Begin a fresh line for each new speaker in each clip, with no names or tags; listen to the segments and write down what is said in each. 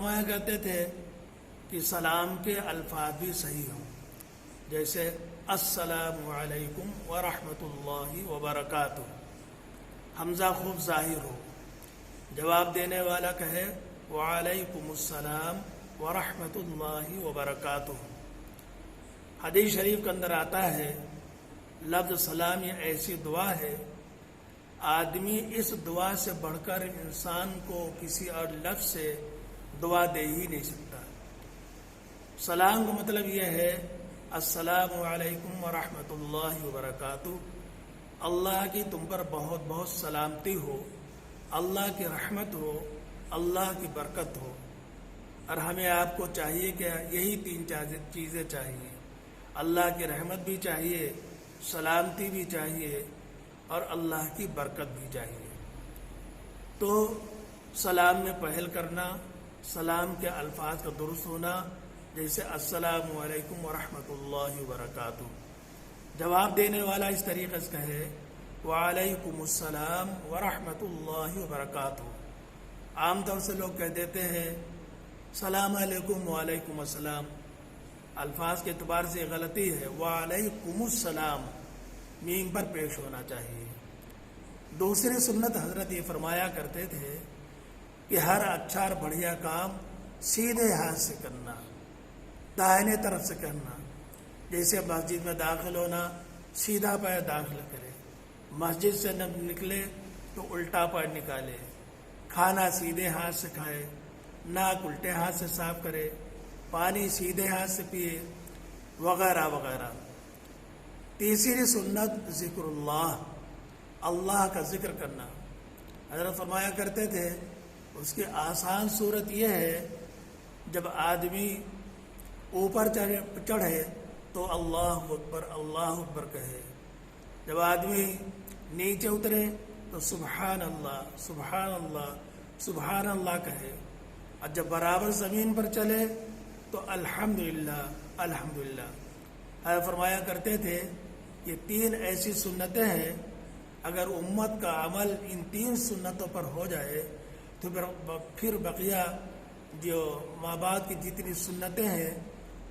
فرمایا کرتے تھے کہ سلام کے الفاظ بھی صحیح ہوں، جیسے السلام علیکم ورحمۃ اللہ وبرکاتہ، حمزہ خوب ظاہر ہو، جواب دینے والا کہے وعلیکم السلام ورحمۃ اللہ وبرکاتہ۔ حدیث شریف کے اندر آتا ہے لفظ سلام یہ ایسی دعا ہے، آدمی اس دعا سے بڑھ کر انسان کو کسی اور لفظ سے دعا دے ہی نہیں سکتا۔ سلام کا مطلب یہ ہے السلام علیکم ورحمۃ اللہ وبرکاتہ، اللہ کی تم پر بہت بہت سلامتی ہو، اللہ کی رحمت ہو، اللہ کی برکت ہو۔ اور ہمیں آپ کو چاہیے کہ یہی تین چیزیں چاہیے، اللہ کی رحمت بھی چاہیے، سلامتی بھی چاہیے، اور اللہ کی برکت بھی چاہیے۔ تو سلام میں پہل کرنا، سلام کے الفاظ کا درست ہونا، جیسے السلام علیکم ورحمۃ اللہ وبرکاتہ۔ جواب دینے والا اس طریقے سے کہے وعلیکم السلام ورحمۃ اللہ وبرکاتہ۔ عام طور سے لوگ کہہ دیتے ہیں السلام علیکم وعلیکم السلام، الفاظ کے اعتبار سے غلطی ہے، وعلیکم السلام میم پر پیش ہونا چاہیے۔ دوسری سنت حضرت یہ فرمایا کرتے تھے کہ ہر اچھا اور بڑھیا کام سیدھے ہاتھ سے کرنا، دائیں طرف سے کرنا، جیسے مسجد میں داخل ہونا سیدھا پیر داخل کرے، مسجد سے نہ نکلے تو الٹا پیر نکالے، کھانا سیدھے ہاتھ سے کھائے، ناک الٹے ہاتھ سے صاف کرے، پانی سیدھے ہاتھ سے پیے، وغیرہ وغیرہ۔ تیسری سنت ذکر اللہ، اللہ کا ذکر کرنا۔ حضرت فرمایا کرتے تھے اس کی آسان صورت یہ ہے جب آدمی اوپر چڑھے تو اللہ اکبر کہے، جب آدمی نیچے اترے تو سبحان اللہ سبحان اللہ سبحان اللہ کہے، اور جب برابر زمین پر چلے تو الحمدللہ الحمدللہ۔ فرمایا کرتے تھے یہ تین ایسی سنتیں ہیں، اگر امت کا عمل ان تین سنتوں پر ہو جائے تو پھر بقیہ جو ماں باپ کی جتنی سنتیں ہیں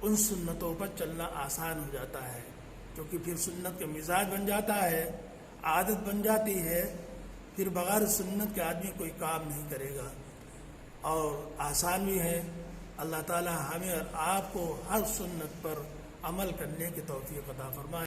ان سنتوں پر چلنا آسان ہو جاتا ہے، کیونکہ پھر سنت کا مزاج بن جاتا ہے، عادت بن جاتی ہے، پھر بغیر سنت کے آدمی کوئی کام نہیں کرے گا، اور آسان بھی ہے۔ اللہ تعالی ہمیں اور آپ کو ہر سنت پر عمل کرنے کی توفیق عطا فرمائے۔